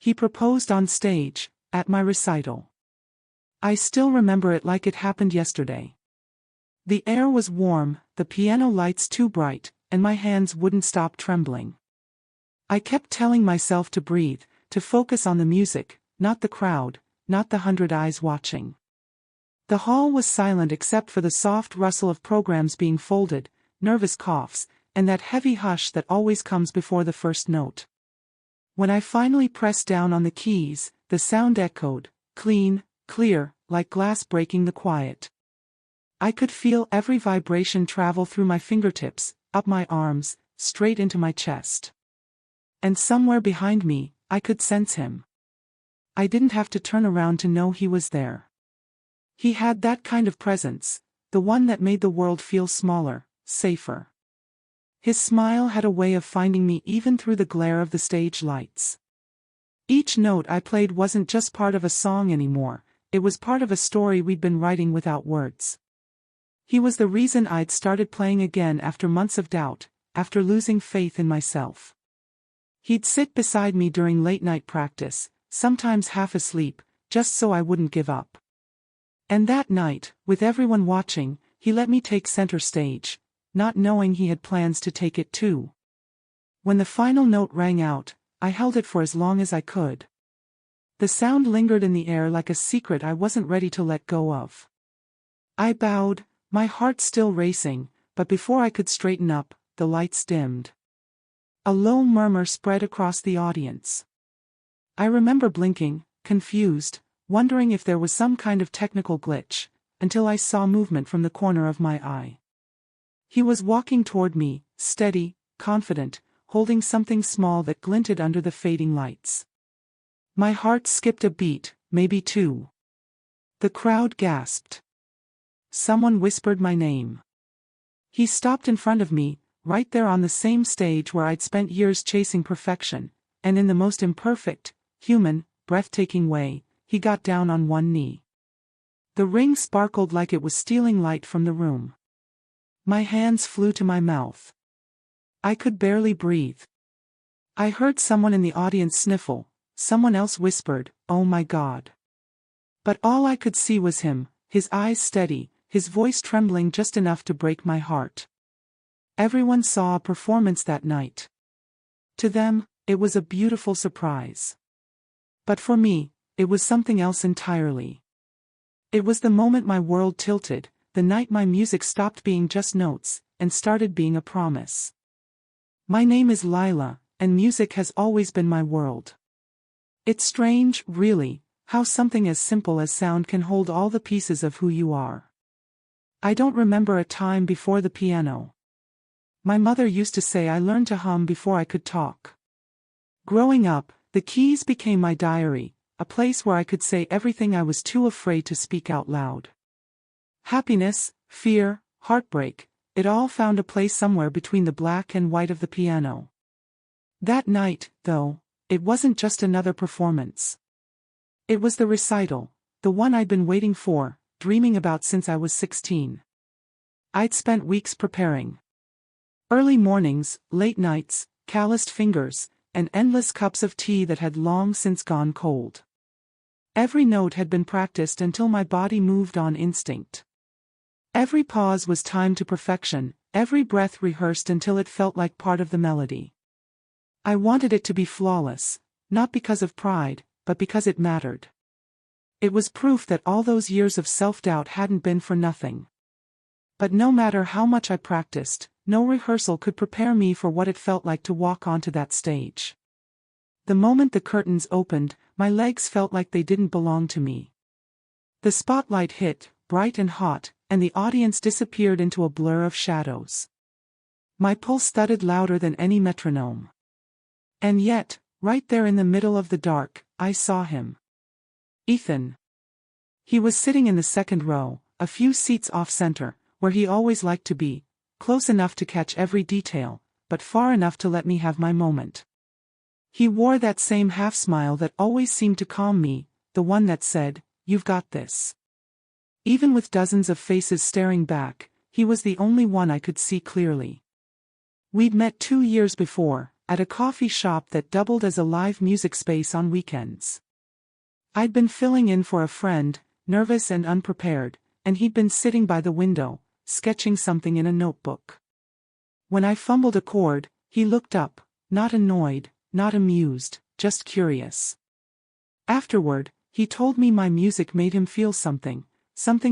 He proposed on stage, at my recital. I still remember it like it happened yesterday. The air was warm, the piano lights too bright, and my hands wouldn't stop trembling. I kept telling myself to breathe, to focus on the music, not the crowd, not the 100 eyes watching. The hall was silent except for the soft rustle of programs being folded, nervous coughs, and that heavy hush that always comes before the first note. When I finally pressed down on the keys, the sound echoed, clean, clear, like glass breaking the quiet. I could feel every vibration travel through my fingertips, up my arms, straight into my chest. And somewhere behind me, I could sense him. I didn't have to turn around to know he was there. He had that kind of presence, the one that made the world feel smaller, safer. His smile had a way of finding me even through the glare of the stage lights. Each note I played wasn't just part of a song anymore, it was part of a story we'd been writing without words. He was the reason I'd started playing again after months of doubt, after losing faith in myself. He'd sit beside me during late-night practice, sometimes half asleep, just so I wouldn't give up. And that night, with everyone watching, he let me take center stage, not knowing he had plans to take it too. When the final note rang out, I held it for as long as I could. The sound lingered in the air like a secret I wasn't ready to let go of. I bowed, my heart still racing, but before I could straighten up, the lights dimmed. A low murmur spread across the audience. I remember blinking, confused, wondering if there was some kind of technical glitch, until I saw movement from the corner of my eye. He was walking toward me, steady, confident, holding something small that glinted under the fading lights. My heart skipped a beat, maybe two. The crowd gasped. Someone whispered my name. He stopped in front of me, right there on the same stage where I'd spent years chasing perfection, and in the most imperfect, human, breathtaking way, he got down on one knee. The ring sparkled like it was stealing light from the room. My hands flew to my mouth. I could barely breathe. I heard someone in the audience sniffle, someone else whispered, "Oh my God." But all I could see was him, his eyes steady, his voice trembling just enough to break my heart. Everyone saw a performance that night. To them, it was a beautiful surprise. But for me, it was something else entirely. It was the moment my world tilted, the night my music stopped being just notes, and started being a promise. My name is Lila, and music has always been my world. It's strange, really, how something as simple as sound can hold all the pieces of who you are. I don't remember a time before the piano. My mother used to say I learned to hum before I could talk. Growing up, the keys became my diary, a place where I could say everything I was too afraid to speak out loud. Happiness, fear, heartbreak, it all found a place somewhere between the black and white of the piano. That night, though, it wasn't just another performance. It was the recital, the one I'd been waiting for, dreaming about since I was 16. I'd spent weeks preparing. Early mornings, late nights, calloused fingers, and endless cups of tea that had long since gone cold. Every note had been practiced until my body moved on instinct. Every pause was timed to perfection, every breath rehearsed until it felt like part of the melody. I wanted it to be flawless, not because of pride, but because it mattered. It was proof that all those years of self-doubt hadn't been for nothing. But no matter how much I practiced, no rehearsal could prepare me for what it felt like to walk onto that stage. The moment the curtains opened, my legs felt like they didn't belong to me. The spotlight hit, bright and hot, and the audience disappeared into a blur of shadows. My pulse thudded louder than any metronome. And yet, right there in the middle of the dark, I saw him. Ethan. He was sitting in the second row, a few seats off center, where he always liked to be, close enough to catch every detail, but far enough to let me have my moment. He wore that same half-smile that always seemed to calm me, the one that said, "You've got this." Even with dozens of faces staring back, he was the only one I could see clearly. We'd met 2 years before, at a coffee shop that doubled as a live music space on weekends. I'd been filling in for a friend, nervous and unprepared, and he'd been sitting by the window, sketching something in a notebook. When I fumbled a chord, he looked up, not annoyed, not amused, just curious. Afterward, he told me my music made him feel something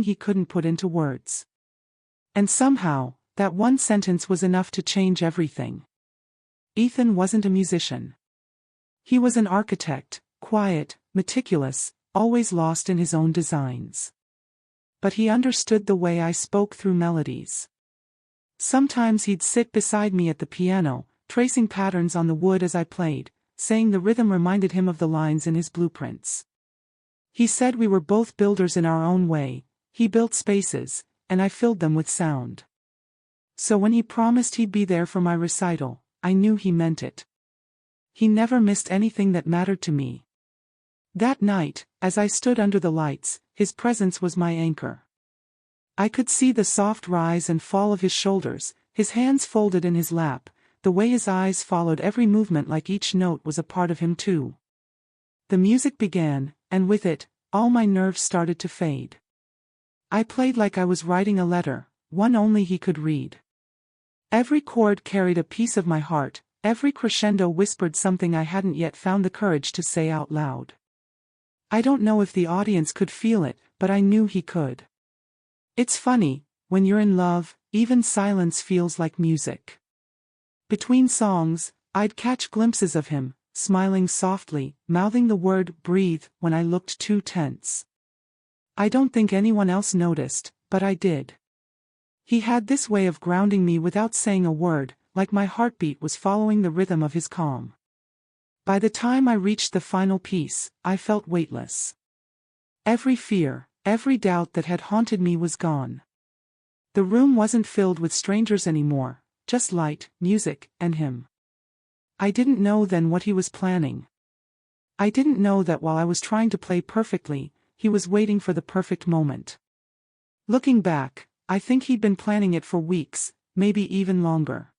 he couldn't put into words. And somehow, that one sentence was enough to change everything. Ethan wasn't a musician. He was an architect, quiet, meticulous, always lost in his own designs. But he understood the way I spoke through melodies. Sometimes he'd sit beside me at the piano, tracing patterns on the wood as I played, saying the rhythm reminded him of the lines in his blueprints. He said we were both builders in our own way. He built spaces, and I filled them with sound. So when he promised he'd be there for my recital, I knew he meant it. He never missed anything that mattered to me. That night, as I stood under the lights, his presence was my anchor. I could see the soft rise and fall of his shoulders, his hands folded in his lap, the way his eyes followed every movement like each note was a part of him too. The music began, and with it, all my nerves started to fade. I played like I was writing a letter, one only he could read. Every chord carried a piece of my heart, every crescendo whispered something I hadn't yet found the courage to say out loud. I don't know if the audience could feel it, but I knew he could. It's funny, when you're in love, even silence feels like music. Between songs, I'd catch glimpses of him, smiling softly, mouthing the word breathe when I looked too tense. I don't think anyone else noticed, but I did. He had this way of grounding me without saying a word, like my heartbeat was following the rhythm of his calm. By the time I reached the final piece, I felt weightless. Every fear, every doubt that had haunted me was gone. The room wasn't filled with strangers anymore, just light, music, and him. I didn't know then what he was planning. I didn't know that while I was trying to play perfectly, he was waiting for the perfect moment. Looking back, I think he'd been planning it for weeks, maybe even longer.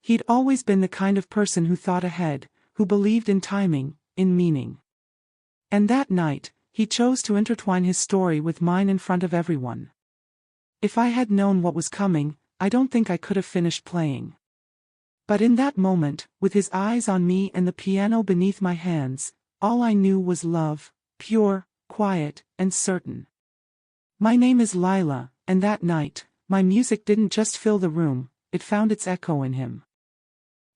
He'd always been the kind of person who thought ahead, who believed in timing, in meaning. And that night, he chose to intertwine his story with mine in front of everyone. If I had known what was coming, I don't think I could have finished playing. But in that moment, with his eyes on me and the piano beneath my hands, all I knew was love, pure, quiet, and certain. My name is Lila, and that night, my music didn't just fill the room, it found its echo in him.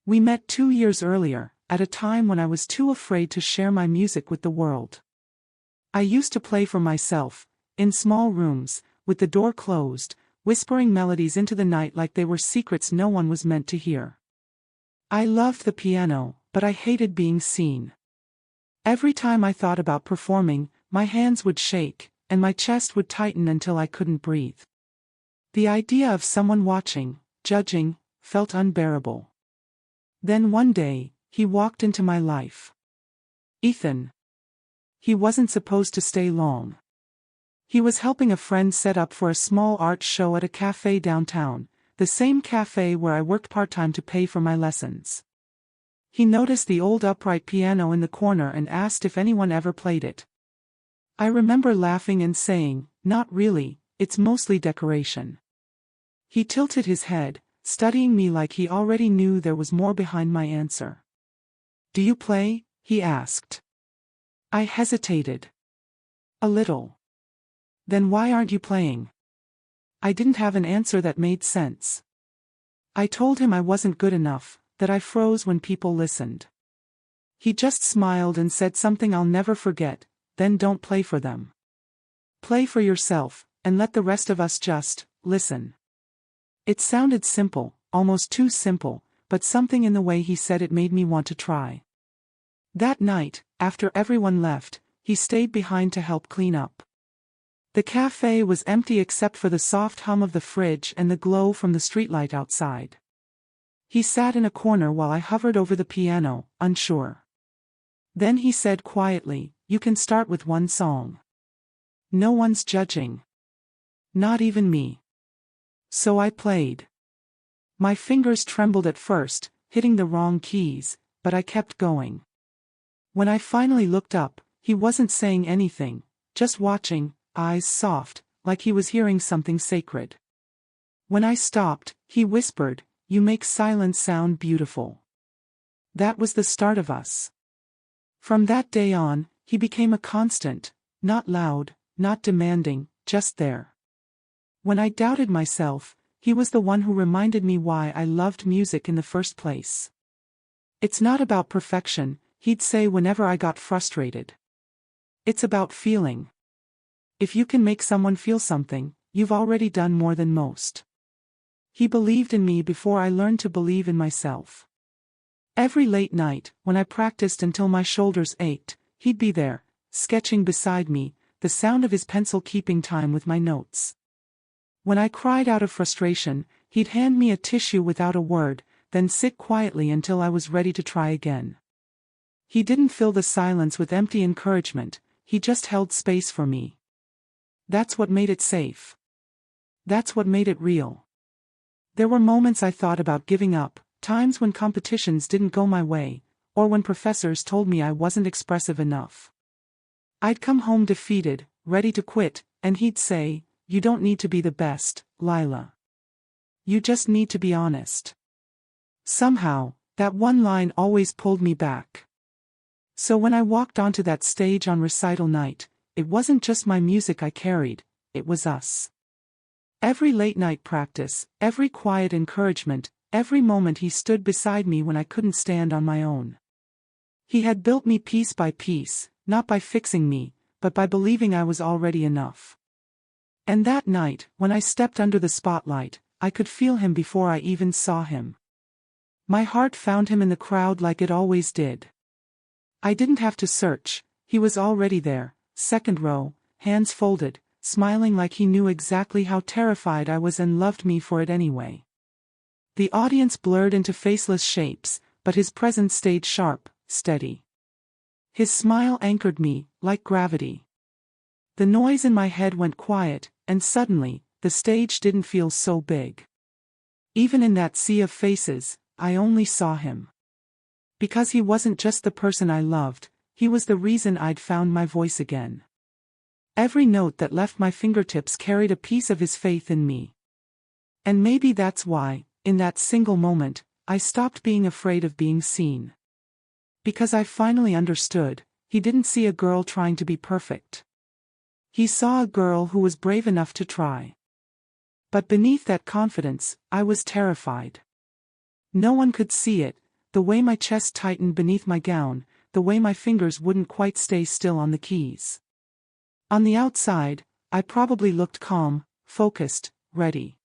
We met 2 years earlier, at a time when I was too afraid to share my music with the world. I used to play for myself, in small rooms, with the door closed, whispering melodies into the night like they were secrets no one was meant to hear. I loved the piano, but I hated being seen. Every time I thought about performing, my hands would shake, and my chest would tighten until I couldn't breathe. The idea of someone watching, judging, felt unbearable. Then one day, he walked into my life. Ethan. He wasn't supposed to stay long. He was helping a friend set up for a small art show at a cafe downtown, the same cafe where I worked part-time to pay for my lessons. He noticed the old upright piano in the corner and asked if anyone ever played it. I remember laughing and saying, "Not really, it's mostly decoration." He tilted his head, studying me like he already knew there was more behind my answer. "Do you play?" he asked. I hesitated. "A little." "Then why aren't you playing?" I didn't have an answer that made sense. I told him I wasn't good enough, that I froze when people listened. He just smiled and said something I'll never forget, "Then don't play for them. Play for yourself, and let the rest of us just listen." It sounded simple, almost too simple, but something in the way he said it made me want to try. That night, after everyone left, he stayed behind to help clean up. The cafe was empty except for the soft hum of the fridge and the glow from the streetlight outside. He sat in a corner while I hovered over the piano, unsure. Then he said quietly, "You can start with one song. No one's judging. Not even me." So I played. My fingers trembled at first, hitting the wrong keys, but I kept going. When I finally looked up, he wasn't saying anything, just watching, eyes soft, like he was hearing something sacred. When I stopped, he whispered, "You make silence sound beautiful." That was the start of us. From that day on, he became a constant, not loud, not demanding, just there. When I doubted myself, he was the one who reminded me why I loved music in the first place. "It's not about perfection," he'd say whenever I got frustrated. "It's about feeling. If you can make someone feel something, you've already done more than most." He believed in me before I learned to believe in myself. Every late night, when I practiced until my shoulders ached, he'd be there, sketching beside me, the sound of his pencil keeping time with my notes. When I cried out of frustration, he'd hand me a tissue without a word, then sit quietly until I was ready to try again. He didn't fill the silence with empty encouragement, he just held space for me. That's what made it safe. That's what made it real. There were moments I thought about giving up, times when competitions didn't go my way, or when professors told me I wasn't expressive enough. I'd come home defeated, ready to quit, and he'd say, "You don't need to be the best, Lila. You just need to be honest." Somehow, that one line always pulled me back. So when I walked onto that stage on recital night, it wasn't just my music I carried, it was us. Every late-night practice, every quiet encouragement, every moment he stood beside me when I couldn't stand on my own. He had built me piece by piece, not by fixing me, but by believing I was already enough. And that night, when I stepped under the spotlight, I could feel him before I even saw him. My heart found him in the crowd like it always did. I didn't have to search, he was already there, second row, hands folded, smiling like he knew exactly how terrified I was and loved me for it anyway. The audience blurred into faceless shapes, but his presence stayed sharp, steady. His smile anchored me, like gravity. The noise in my head went quiet, and suddenly, the stage didn't feel so big. Even in that sea of faces, I only saw him. Because he wasn't just the person I loved, he was the reason I'd found my voice again. Every note that left my fingertips carried a piece of his faith in me. And maybe that's why, in that single moment, I stopped being afraid of being seen. Because I finally understood, he didn't see a girl trying to be perfect. He saw a girl who was brave enough to try. But beneath that confidence, I was terrified. No one could see it, the way my chest tightened beneath my gown, the way my fingers wouldn't quite stay still on the keys. On the outside, I probably looked calm, focused, ready.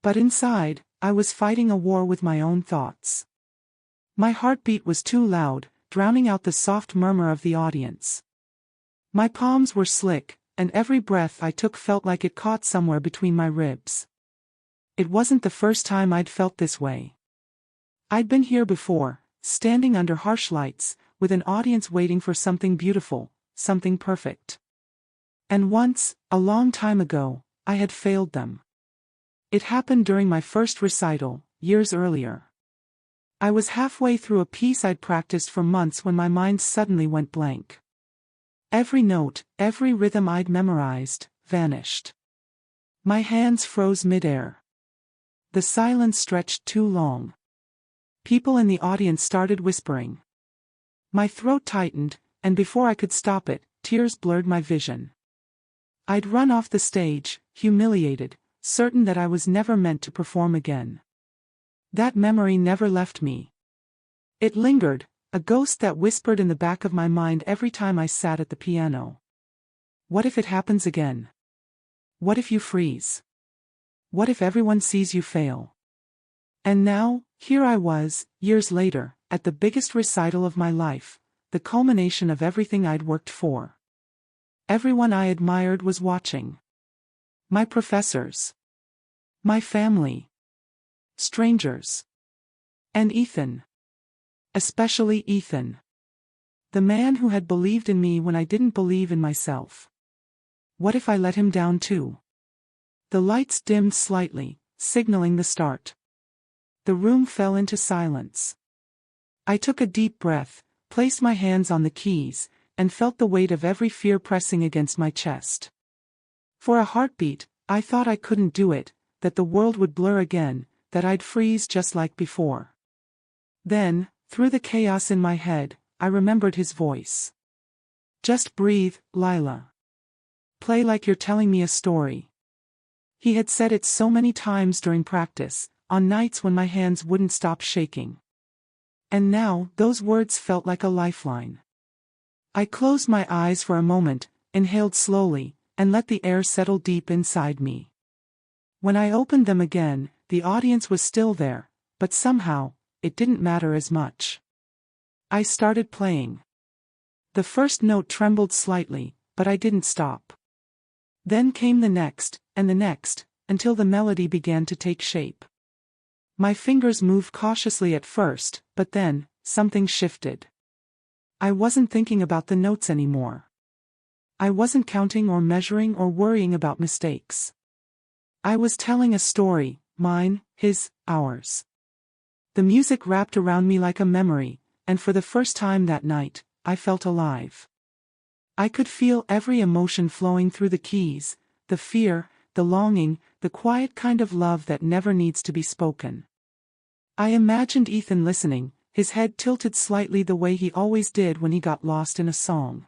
But inside, I was fighting a war with my own thoughts. My heartbeat was too loud, drowning out the soft murmur of the audience. My palms were slick, and every breath I took felt like it caught somewhere between my ribs. It wasn't the first time I'd felt this way. I'd been here before, standing under harsh lights, with an audience waiting for something beautiful, something perfect. And once, a long time ago, I had failed them. It happened during my first recital, years earlier. I was halfway through a piece I'd practiced for months when my mind suddenly went blank. Every note, every rhythm I'd memorized, vanished. My hands froze midair. The silence stretched too long. People in the audience started whispering. My throat tightened, and before I could stop it, tears blurred my vision. I'd run off the stage, humiliated, certain that I was never meant to perform again. That memory never left me. It lingered, a ghost that whispered in the back of my mind every time I sat at the piano. What if it happens again? What if you freeze? What if everyone sees you fail? And now, here I was, years later, at the biggest recital of my life, the culmination of everything I'd worked for. Everyone I admired was watching. My professors. My family. Strangers. And Ethan. Especially Ethan. The man who had believed in me when I didn't believe in myself. What if I let him down too? The lights dimmed slightly, signaling the start. the room fell into silence. I took a deep breath, placed my hands on the keys, and felt the weight of every fear pressing against my chest. For a heartbeat, I thought I couldn't do it, that the world would blur again, that I'd freeze just like before. Then, through the chaos in my head, I remembered his voice. "Just breathe, Lila. Play like you're telling me a story." He had said it so many times during practice, on nights when my hands wouldn't stop shaking. And now, those words felt like a lifeline. I closed my eyes for a moment, inhaled slowly, and let the air settle deep inside me. When I opened them again, the audience was still there, but somehow, it didn't matter as much. I started playing. The first note trembled slightly, but I didn't stop. Then came the next, and the next, until the melody began to take shape. My fingers moved cautiously at first, but then, something shifted. I wasn't thinking about the notes anymore. I wasn't counting or measuring or worrying about mistakes. I was telling a story, mine, his, ours. The music wrapped around me like a memory, and for the first time that night, I felt alive. I could feel every emotion flowing through the keys, the fear, the longing, the quiet kind of love that never needs to be spoken. I imagined Ethan listening, his head tilted slightly the way he always did when he got lost in a song.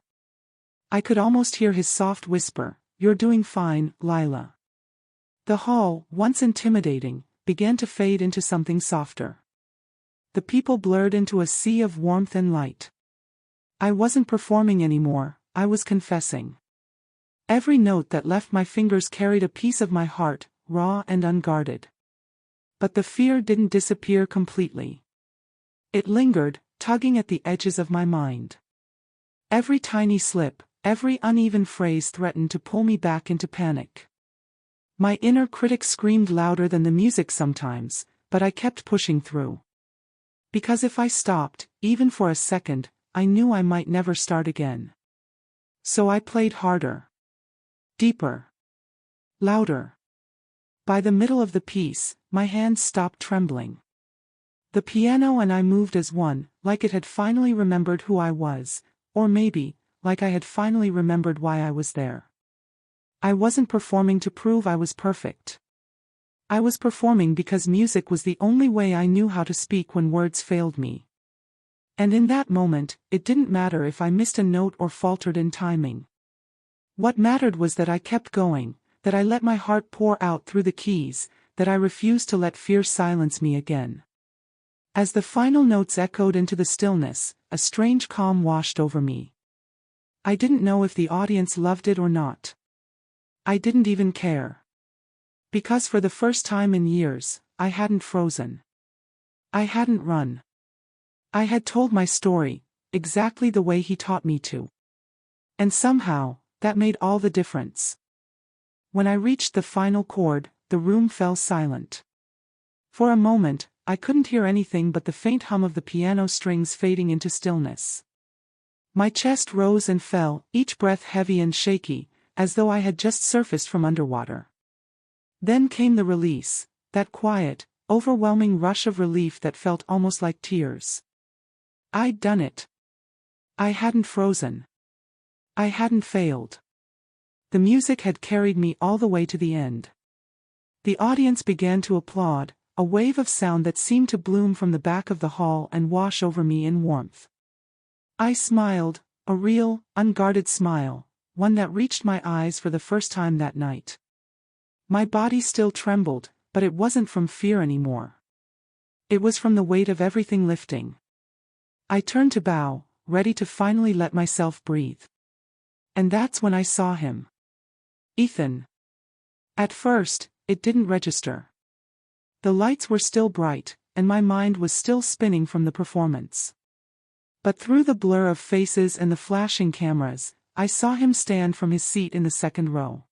I could almost hear his soft whisper, "You're doing fine, Lila." The hall, once intimidating, began to fade into something softer. The people blurred into a sea of warmth and light. I wasn't performing anymore, I was confessing. Every note that left my fingers carried a piece of my heart, raw and unguarded. But the fear didn't disappear completely. It lingered, tugging at the edges of my mind. Every tiny slip, every uneven phrase threatened to pull me back into panic. My inner critic screamed louder than the music sometimes, but I kept pushing through. Because if I stopped, even for a second, I knew I might never start again. So I played harder. Deeper. Louder. By the middle of the piece, my hands stopped trembling. The piano and I moved as one, like it had finally remembered who I was, or maybe, like I had finally remembered why I was there. I wasn't performing to prove I was perfect. I was performing because music was the only way I knew how to speak when words failed me. And in that moment, it didn't matter if I missed a note or faltered in timing. What mattered was that I kept going, that I let my heart pour out through the keys, that I refused to let fear silence me again. As the final notes echoed into the stillness, a strange calm washed over me. I didn't know if the audience loved it or not. I didn't even care. Because for the first time in years, I hadn't frozen. I hadn't run. I had told my story, exactly the way he taught me to. And somehow, that made all the difference. When I reached the final chord, the room fell silent. For a moment, I couldn't hear anything but the faint hum of the piano strings fading into stillness. My chest rose and fell, each breath heavy and shaky, as though I had just surfaced from underwater. Then came the release, that quiet, overwhelming rush of relief that felt almost like tears. I'd done it. I hadn't frozen. I hadn't failed. The music had carried me all the way to the end. The audience began to applaud, a wave of sound that seemed to bloom from the back of the hall and wash over me in warmth. I smiled, a real, unguarded smile, one that reached my eyes for the first time that night. My body still trembled, but it wasn't from fear anymore. It was from the weight of everything lifting. I turned to bow, ready to finally let myself breathe. And that's when I saw him. Ethan. At first, it didn't register. The lights were still bright, and my mind was still spinning from the performance. But through the blur of faces and the flashing cameras, I saw him stand from his seat in the second row.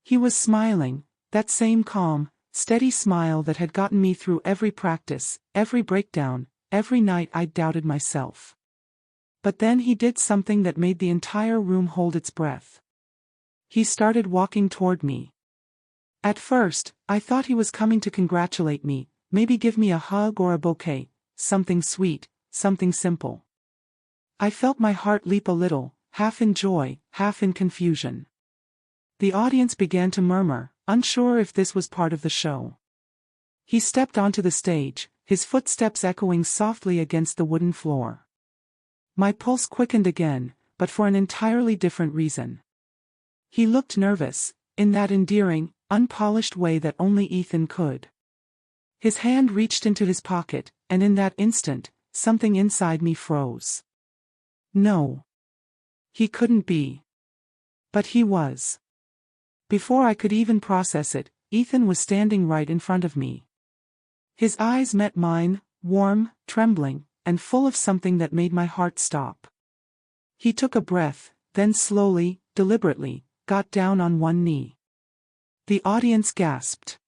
He was smiling, that same calm, steady smile that had gotten me through every practice, every breakdown, every night I'd doubted myself. But then he did something that made the entire room hold its breath. He started walking toward me. At first, I thought he was coming to congratulate me, maybe give me a hug or a bouquet, something sweet, something simple. I felt my heart leap a little, half in joy, half in confusion. The audience began to murmur, unsure if this was part of the show. He stepped onto the stage, his footsteps echoing softly against the wooden floor. My pulse quickened again, but for an entirely different reason. He looked nervous, in that endearing, unpolished way that only Ethan could. His hand reached into his pocket, and in that instant, something inside me froze. No. He couldn't be. But he was. Before I could even process it, Ethan was standing right in front of me. His eyes met mine, warm, trembling, and full of something that made my heart stop. He took a breath, then slowly, deliberately, got down on one knee. The audience gasped.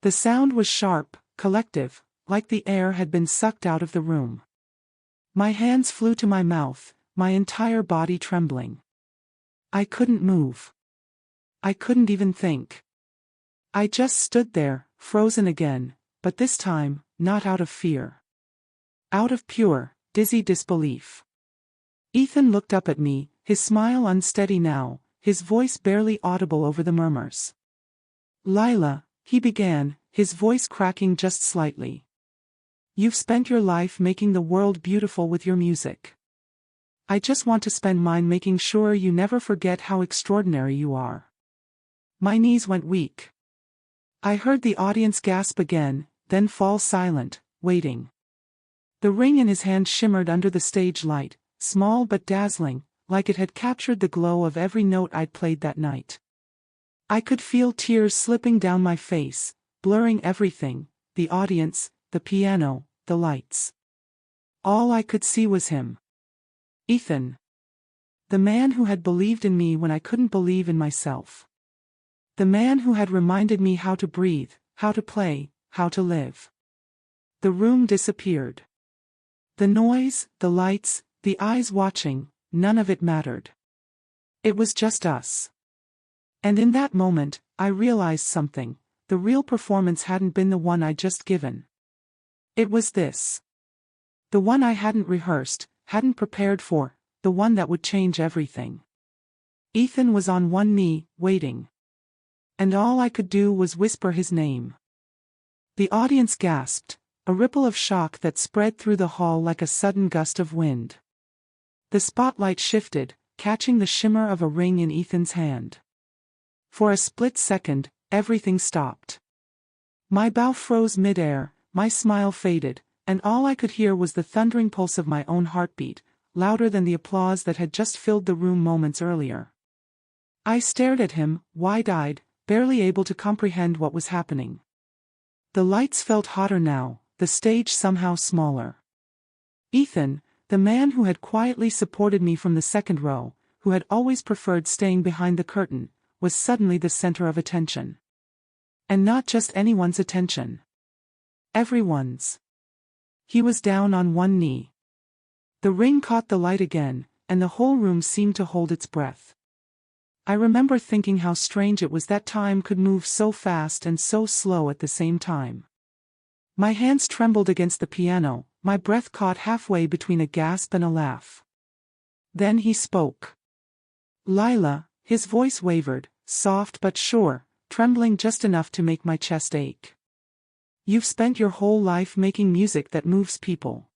The sound was sharp, collective, like the air had been sucked out of the room. My hands flew to my mouth, my entire body trembling. I couldn't move. I couldn't even think. I just stood there, frozen again, but this time, not out of fear. Out of pure, dizzy disbelief. Ethan looked up at me, his smile unsteady now, his voice barely audible over the murmurs. "Lila," he began, his voice cracking just slightly. "You've spent your life making the world beautiful with your music. I just want to spend mine making sure you never forget how extraordinary you are." My knees went weak. I heard the audience gasp again, then fall silent, waiting. The ring in his hand shimmered under the stage light, small but dazzling, like it had captured the glow of every note I'd played that night. I could feel tears slipping down my face, blurring everything, the audience, the piano, the lights. All I could see was him. Ethan. The man who had believed in me when I couldn't believe in myself. The man who had reminded me how to breathe, how to play, how to live. The room disappeared. The noise, the lights, the eyes watching, none of it mattered. It was just us. And in that moment, I realized something. The real performance hadn't been the one I'd just given. It was this. The one I hadn't rehearsed, hadn't prepared for, the one that would change everything. Ethan was on one knee, waiting. And all I could do was whisper his name. The audience gasped, a ripple of shock that spread through the hall like a sudden gust of wind. The spotlight shifted, catching the shimmer of a ring in Ethan's hand. For a split second, everything stopped. My bow froze midair, my smile faded, and all I could hear was the thundering pulse of my own heartbeat, louder than the applause that had just filled the room moments earlier. I stared at him, wide-eyed, barely able to comprehend what was happening. The lights felt hotter now, the stage somehow smaller. Ethan, the man who had quietly supported me from the second row, who had always preferred staying behind the curtain, was suddenly the center of attention. And not just anyone's attention. Everyone's. He was down on one knee. The ring caught the light again, and the whole room seemed to hold its breath. I remember thinking how strange it was that time could move so fast and so slow at the same time. My hands trembled against the piano, my breath caught halfway between a gasp and a laugh. Then he spoke. "Lila," his voice wavered, soft but sure, trembling just enough to make my chest ache. "You've spent your whole life making music that moves people.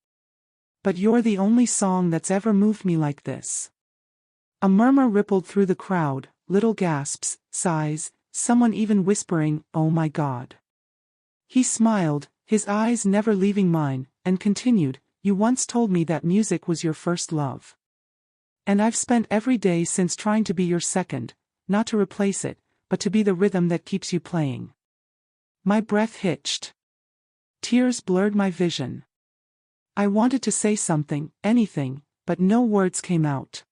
But you're the only song that's ever moved me like this." A murmur rippled through the crowd, little gasps, sighs, someone even whispering, "Oh my God." He smiled, his eyes never leaving mine, and continued, "You once told me that music was your first love. And I've spent every day since trying to be your second, not to replace it, but to be the rhythm that keeps you playing." My breath hitched. Tears blurred my vision. I wanted to say something, anything, but no words came out.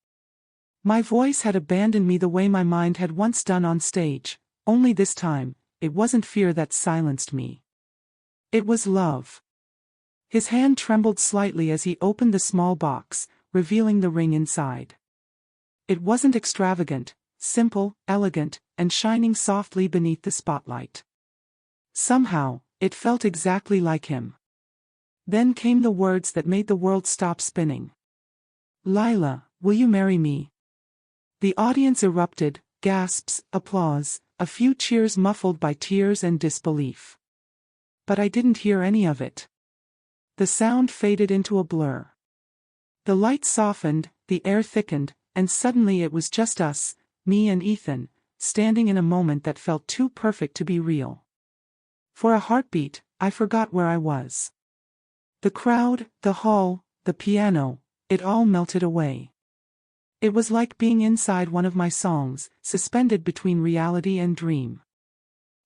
My voice had abandoned me the way my mind had once done on stage, only this time, it wasn't fear that silenced me. It was love. His hand trembled slightly as he opened the small box, revealing the ring inside. It wasn't extravagant, simple, elegant, and shining softly beneath the spotlight. Somehow, It felt exactly like him. Then came the words that made the world stop spinning. "Lila, will you marry me?" The audience erupted, gasps, applause, a few cheers muffled by tears and disbelief. But I didn't hear any of it. The sound faded into a blur. The light softened, the air thickened, and suddenly it was just us, me and Ethan, standing in a moment that felt too perfect to be real. For a heartbeat, I forgot where I was. The crowd, the hall, the piano, it all melted away. It was like being inside one of my songs, suspended between reality and dream.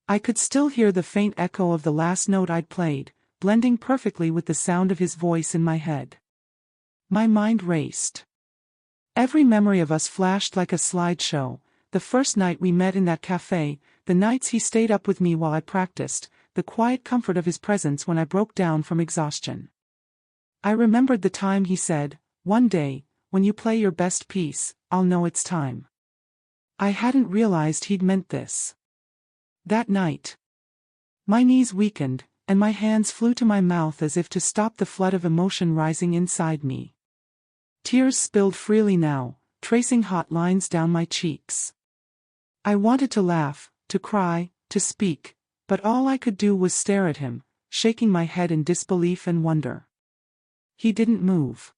I could still hear the faint echo of the last note I'd played, blending perfectly with the sound of his voice in my head. My mind raced. Every memory of us flashed like a slideshow: the first night we met in that cafe, the nights he stayed up with me while I practiced, the quiet comfort of his presence when I broke down from exhaustion. I remembered the time he said, "One day, when you play your best piece, I'll know it's time." I hadn't realized he'd meant this. That night, my knees weakened, and my hands flew to my mouth as if to stop the flood of emotion rising inside me. Tears spilled freely now, tracing hot lines down my cheeks. I wanted to laugh, to cry, to speak, but all I could do was stare at him, shaking my head in disbelief and wonder. He didn't move.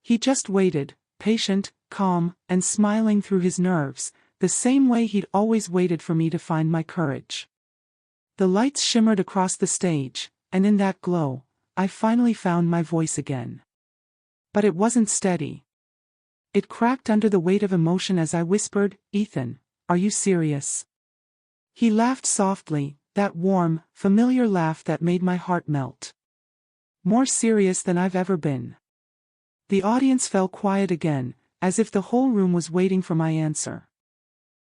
He just waited, patient, calm, and smiling through his nerves, the same way he'd always waited for me to find my courage. The lights shimmered across the stage, and in that glow, I finally found my voice again. But it wasn't steady. It cracked under the weight of emotion as I whispered, "Ethan, are you serious?" He laughed softly, that warm, familiar laugh that made my heart melt. More serious than I've ever been. The audience fell quiet again, as if the whole room was waiting for my answer.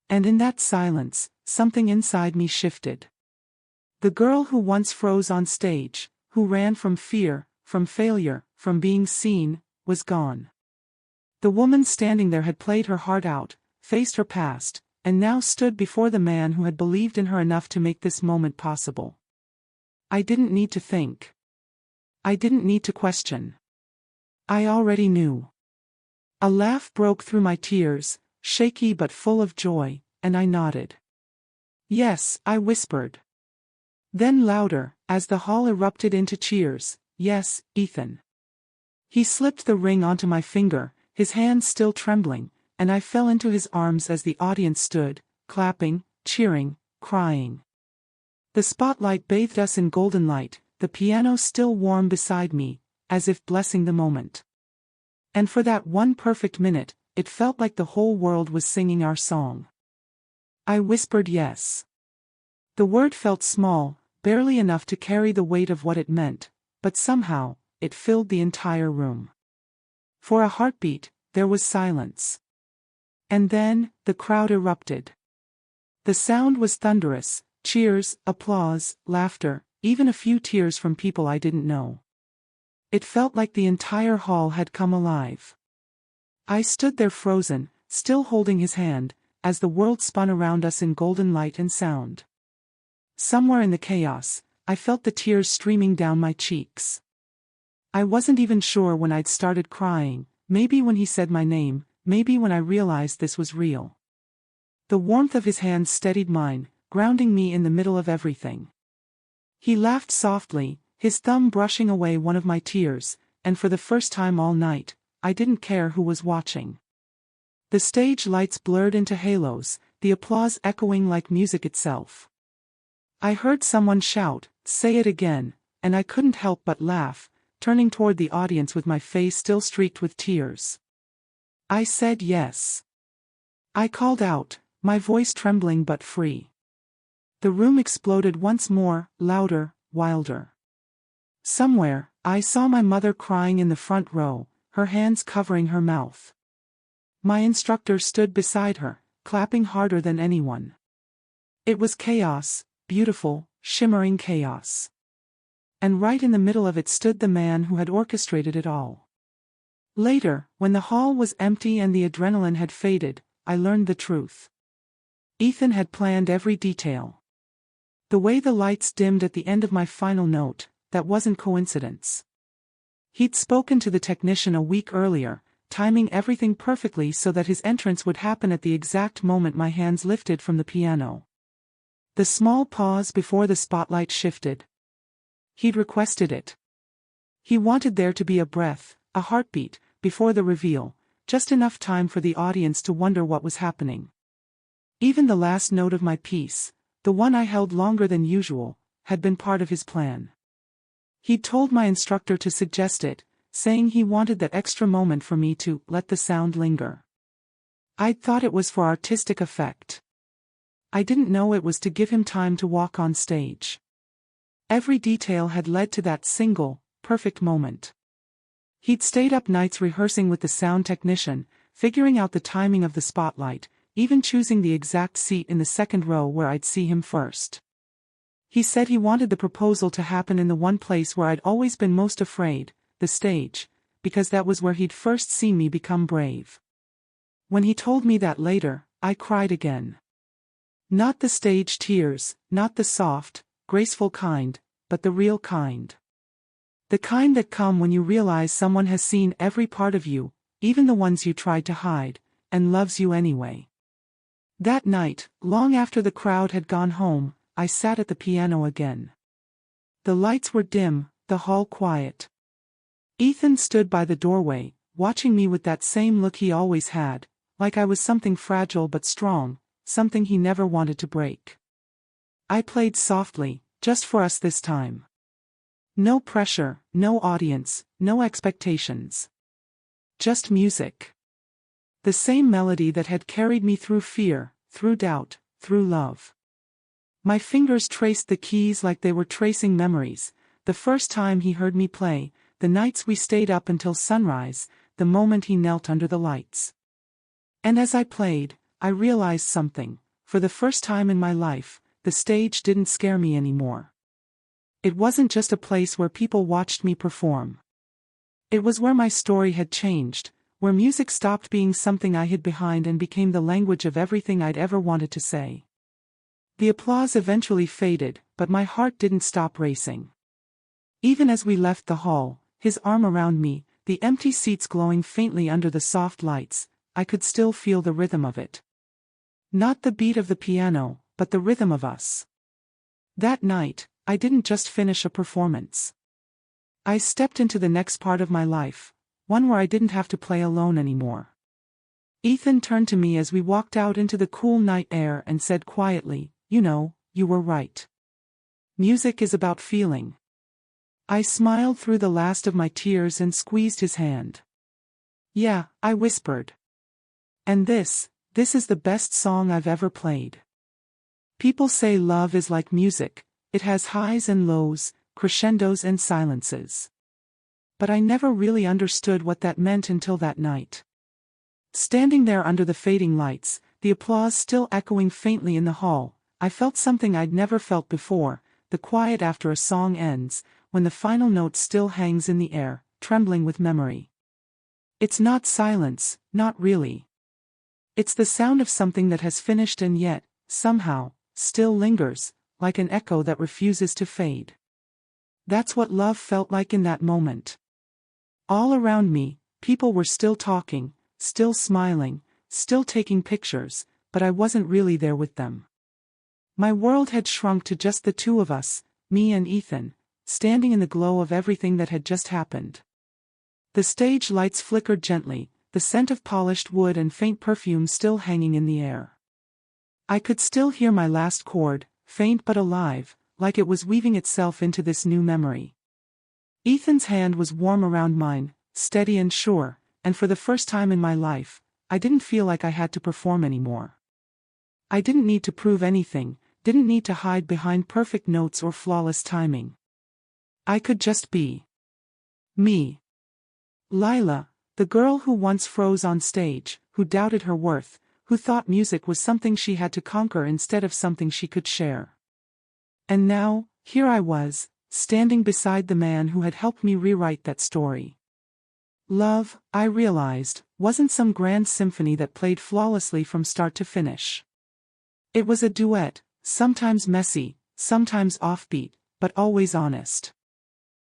And in that silence, something inside me shifted. The girl who once froze on stage, who ran from fear, from failure, from being seen, was gone. The woman standing there had played her heart out, faced her past, and now stood before the man who had believed in her enough to make this moment possible. I didn't need to think. I didn't need to question. I already knew. A laugh broke through my tears, shaky but full of joy, and I nodded. "Yes," I whispered. Then louder, as the hall erupted into cheers, "Yes, Ethan." He slipped the ring onto my finger, his hand still trembling, and I fell into his arms as the audience stood, clapping, cheering, crying. The spotlight bathed us in golden light, the piano still warm beside me, as if blessing the moment. And for that one perfect minute, it felt like the whole world was singing our song. I whispered yes. The word felt small, barely enough to carry the weight of what it meant, but somehow, it filled the entire room. For a heartbeat, there was silence. And then, the crowd erupted. The sound was thunderous: cheers, applause, laughter, even a few tears from people I didn't know. It felt like the entire hall had come alive. I stood there frozen, still holding his hand, as the world spun around us in golden light and sound. Somewhere in the chaos, I felt the tears streaming down my cheeks. I wasn't even sure when I'd started crying, maybe when he said my name, maybe when I realized this was real. The warmth of his hand steadied mine, grounding me in the middle of everything. He laughed softly, his thumb brushing away one of my tears, and for the first time all night, I didn't care who was watching. The stage lights blurred into halos, the applause echoing like music itself. I heard someone shout, "Say it again," and I couldn't help but laugh, turning toward the audience with my face still streaked with tears. I said yes. I called out, my voice trembling but free. The room exploded once more, louder, wilder. Somewhere, I saw my mother crying in the front row, her hands covering her mouth. My instructor stood beside her, clapping harder than anyone. It was chaos, beautiful, shimmering chaos. And right in the middle of it stood the man who had orchestrated it all. Later, when the hall was empty and the adrenaline had faded, I learned the truth. Ethan had planned every detail. The way the lights dimmed at the end of my final note, that wasn't coincidence. He'd spoken to the technician a week earlier, timing everything perfectly so that his entrance would happen at the exact moment my hands lifted from the piano. The small pause before the spotlight shifted. He'd requested it. He wanted there to be a breath, a heartbeat, before the reveal, just enough time for the audience to wonder what was happening. Even the last note of my piece, the one I held longer than usual, had been part of his plan. He'd told my instructor to suggest it, saying he wanted that extra moment for me to let the sound linger. I'd thought it was for artistic effect. I didn't know it was to give him time to walk on stage. Every detail had led to that single, perfect moment. He'd stayed up nights rehearsing with the sound technician, figuring out the timing of the spotlight, even choosing the exact seat in the second row where I'd see him first. He said he wanted the proposal to happen in the one place where I'd always been most afraid, the stage, because that was where he'd first seen me become brave. When he told me that later, I cried again. Not the stage tears, not the soft, graceful kind, but the real kind. The kind that come when you realize someone has seen every part of you, even the ones you tried to hide, and loves you anyway. That night, long after the crowd had gone home, I sat at the piano again. The lights were dim, the hall quiet. Ethan stood by the doorway, watching me with that same look he always had, like I was something fragile but strong, something he never wanted to break. I played softly, just for us this time. No pressure, no audience, no expectations. Just music. The same melody that had carried me through fear, through doubt, through love. My fingers traced the keys like they were tracing memories, the first time he heard me play, the nights we stayed up until sunrise, the moment he knelt under the lights. And as I played, I realized something. For the first time in my life, the stage didn't scare me anymore. It wasn't just a place where people watched me perform. It was where my story had changed, where music stopped being something I hid behind and became the language of everything I'd ever wanted to say. The applause eventually faded, but my heart didn't stop racing. Even as we left the hall, his arm around me, the empty seats glowing faintly under the soft lights, I could still feel the rhythm of it. Not the beat of the piano, but the rhythm of us. That night, I didn't just finish a performance. I stepped into the next part of my life, one where I didn't have to play alone anymore. Ethan turned to me as we walked out into the cool night air and said quietly, "You know, you were right. Music is about feeling." I smiled through the last of my tears and squeezed his hand. "Yeah," I whispered. "And this is the best song I've ever played." People say love is like music, it has highs and lows, crescendos and silences. But I never really understood what that meant until that night. Standing there under the fading lights, the applause still echoing faintly in the hall, I felt something I'd never felt before, the quiet after a song ends, when the final note still hangs in the air, trembling with memory. It's not silence, not really. It's the sound of something that has finished and yet, somehow, still lingers, like an echo that refuses to fade. That's what love felt like in that moment. All around me, people were still talking, still smiling, still taking pictures, but I wasn't really there with them. My world had shrunk to just the two of us, me and Ethan, standing in the glow of everything that had just happened. The stage lights flickered gently, the scent of polished wood and faint perfume still hanging in the air. I could still hear my last chord, faint but alive, like it was weaving itself into this new memory. Ethan's hand was warm around mine, steady and sure, and for the first time in my life, I didn't feel like I had to perform anymore. I didn't need to prove anything, didn't need to hide behind perfect notes or flawless timing. I could just be me. Lila, the girl who once froze on stage, who doubted her worth, who thought music was something she had to conquer instead of something she could share. And now, here I was, standing beside the man who had helped me rewrite that story. Love, I realized, wasn't some grand symphony that played flawlessly from start to finish. It was a duet, sometimes messy, sometimes offbeat, but always honest.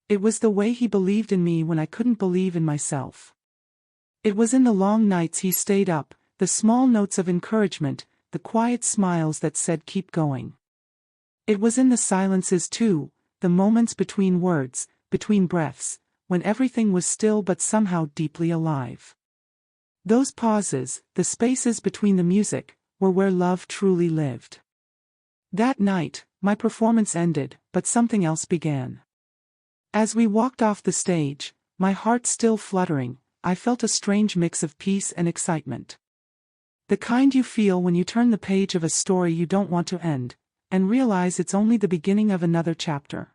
It was the way he believed in me when I couldn't believe in myself. It was in the long nights he stayed up, the small notes of encouragement, the quiet smiles that said keep going. It was in the silences too, the moments between words, between breaths, when everything was still but somehow deeply alive. Those pauses, the spaces between the music, were where love truly lived. That night, my performance ended, but something else began. As we walked off the stage, my heart still fluttering, I felt a strange mix of peace and excitement. The kind you feel when you turn the page of a story you don't want to end, and realize it's only the beginning of another chapter.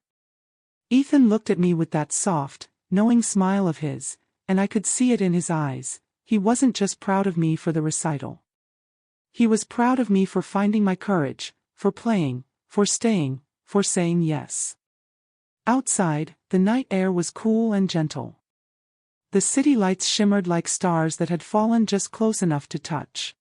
Ethan looked at me with that soft, knowing smile of his, and I could see it in his eyes. He wasn't just proud of me for the recital. He was proud of me for finding my courage, for playing, for staying, for saying yes. Outside, the night air was cool and gentle. The city lights shimmered like stars that had fallen just close enough to touch.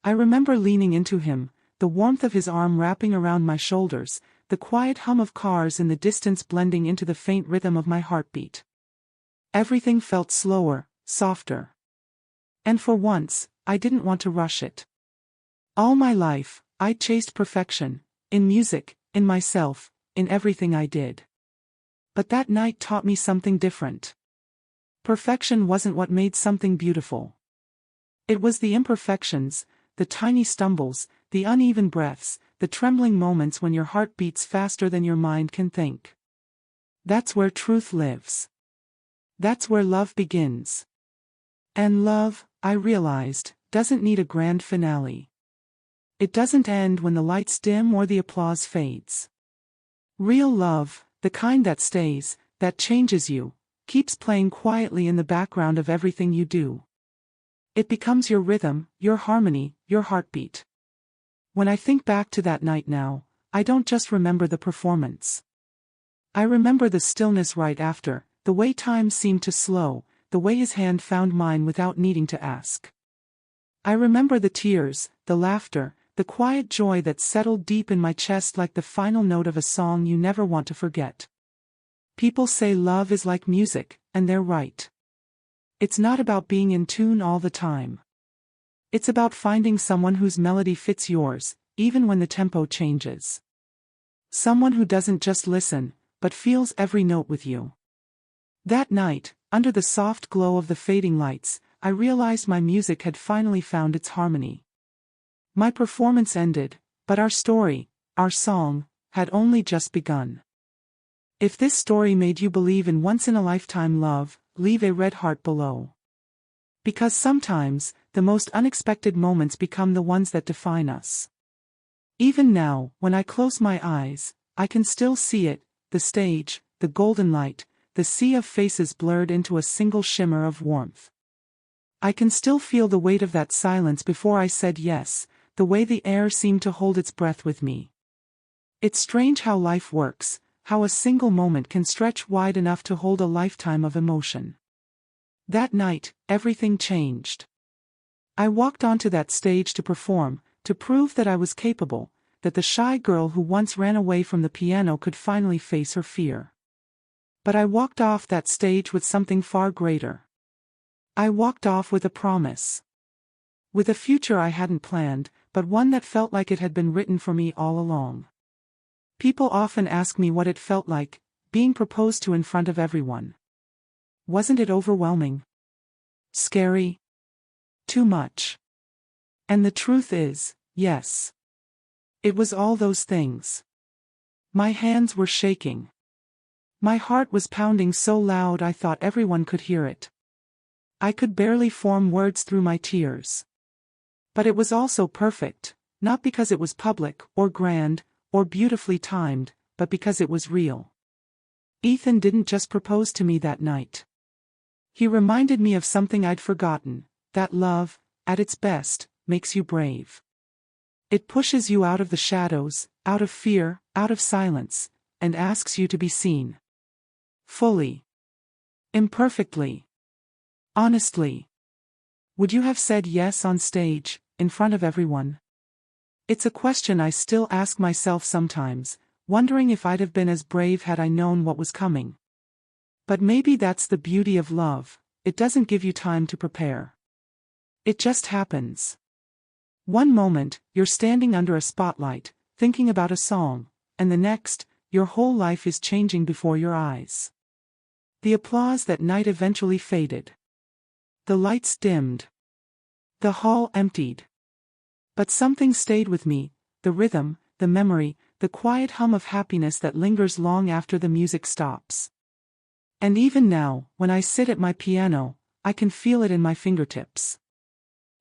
I remember leaning into him, the warmth of his arm wrapping around my shoulders, the quiet hum of cars in the distance blending into the faint rhythm of my heartbeat. Everything felt slower, softer. And for once, I didn't want to rush it. All my life, I chased perfection, in music, in myself, in everything I did. But that night taught me something different. Perfection wasn't what made something beautiful. It was the imperfections, the tiny stumbles, the uneven breaths, the trembling moments when your heart beats faster than your mind can think. That's where truth lives. That's where love begins. And love, I realized, doesn't need a grand finale. It doesn't end when the lights dim or the applause fades. Real love, the kind that stays, that changes you, keeps playing quietly in the background of everything you do. It becomes your rhythm, your harmony, your heartbeat. When I think back to that night now, I don't just remember the performance. I remember the stillness right after, the way time seemed to slow, the way his hand found mine without needing to ask. I remember the tears, the laughter, the quiet joy that settled deep in my chest like the final note of a song you never want to forget. People say love is like music, and they're right. It's not about being in tune all the time. It's about finding someone whose melody fits yours, even when the tempo changes. Someone who doesn't just listen, but feels every note with you. That night, under the soft glow of the fading lights, I realized my music had finally found its harmony. My performance ended, but our story, our song, had only just begun. If this story made you believe in once-in-a-lifetime love, leave a red heart below. Because sometimes, the most unexpected moments become the ones that define us. Even now, when I close my eyes, I can still see it, the stage, the golden light, the sea of faces blurred into a single shimmer of warmth. I can still feel the weight of that silence before I said yes, the way the air seemed to hold its breath with me. It's strange how life works, how a single moment can stretch wide enough to hold a lifetime of emotion. That night, everything changed. I walked onto that stage to perform, to prove that I was capable, that the shy girl who once ran away from the piano could finally face her fear. But I walked off that stage with something far greater. I walked off with a promise. With a future I hadn't planned, but one that felt like it had been written for me all along. People often ask me what it felt like, being proposed to in front of everyone. Wasn't it overwhelming? Scary? Too much? And the truth is, yes. It was all those things. My hands were shaking. My heart was pounding so loud I thought everyone could hear it. I could barely form words through my tears. But it was also perfect, not because it was public, or grand, or beautifully timed, but because it was real. Ethan didn't just propose to me that night. He reminded me of something I'd forgotten, that love, at its best, makes you brave. It pushes you out of the shadows, out of fear, out of silence, and asks you to be seen. Fully. Imperfectly. Honestly. Would you have said yes on stage, in front of everyone? It's a question I still ask myself sometimes, wondering if I'd have been as brave had I known what was coming. But maybe that's the beauty of love, it doesn't give you time to prepare. It just happens. One moment, you're standing under a spotlight, thinking about a song, and the next, your whole life is changing before your eyes. The applause that night eventually faded. The lights dimmed. The hall emptied. But something stayed with me, the rhythm, the memory, the quiet hum of happiness that lingers long after the music stops. And even now, when I sit at my piano, I can feel it in my fingertips.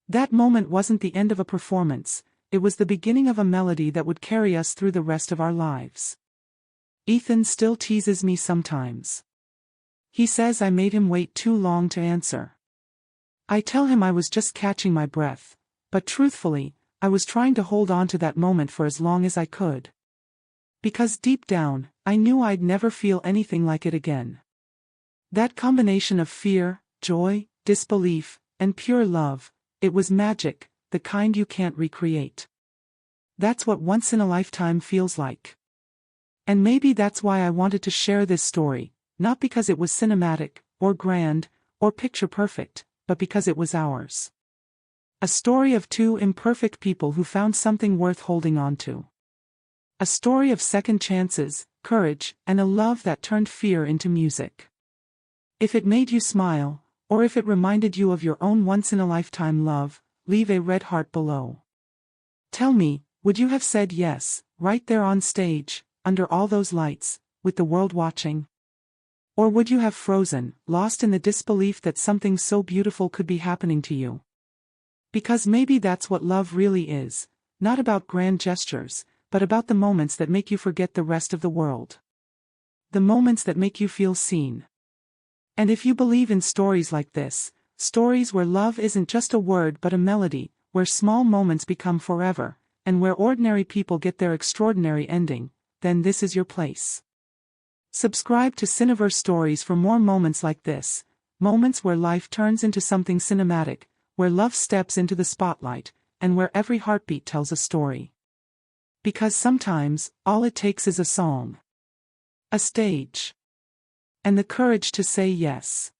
That moment wasn't the end of a performance, it was the beginning of a melody that would carry us through the rest of our lives. Ethan still teases me sometimes. He says I made him wait too long to answer. I tell him I was just catching my breath, but truthfully, I was trying to hold on to that moment for as long as I could. Because deep down, I knew I'd never feel anything like it again. That combination of fear, joy, disbelief, and pure love, it was magic, the kind you can't recreate. That's what once in a lifetime feels like. And maybe that's why I wanted to share this story, not because it was cinematic, or grand, or picture perfect, but because it was ours. A story of two imperfect people who found something worth holding on to. A story of second chances, courage, and a love that turned fear into music. If it made you smile, or if it reminded you of your own once-in-a-lifetime love, leave a red heart below. Tell me, would you have said yes, right there on stage, under all those lights, with the world watching? Or would you have frozen, lost in the disbelief that something so beautiful could be happening to you? Because maybe that's what love really is, not about grand gestures, but about the moments that make you forget the rest of the world. The moments that make you feel seen. And if you believe in stories like this, stories where love isn't just a word but a melody, where small moments become forever, and where ordinary people get their extraordinary ending, then this is your place. Subscribe to CineVerse Stories for more moments like this, moments where life turns into something cinematic, where love steps into the spotlight, and where every heartbeat tells a story. Because sometimes, all it takes is a song, a stage, and the courage to say yes.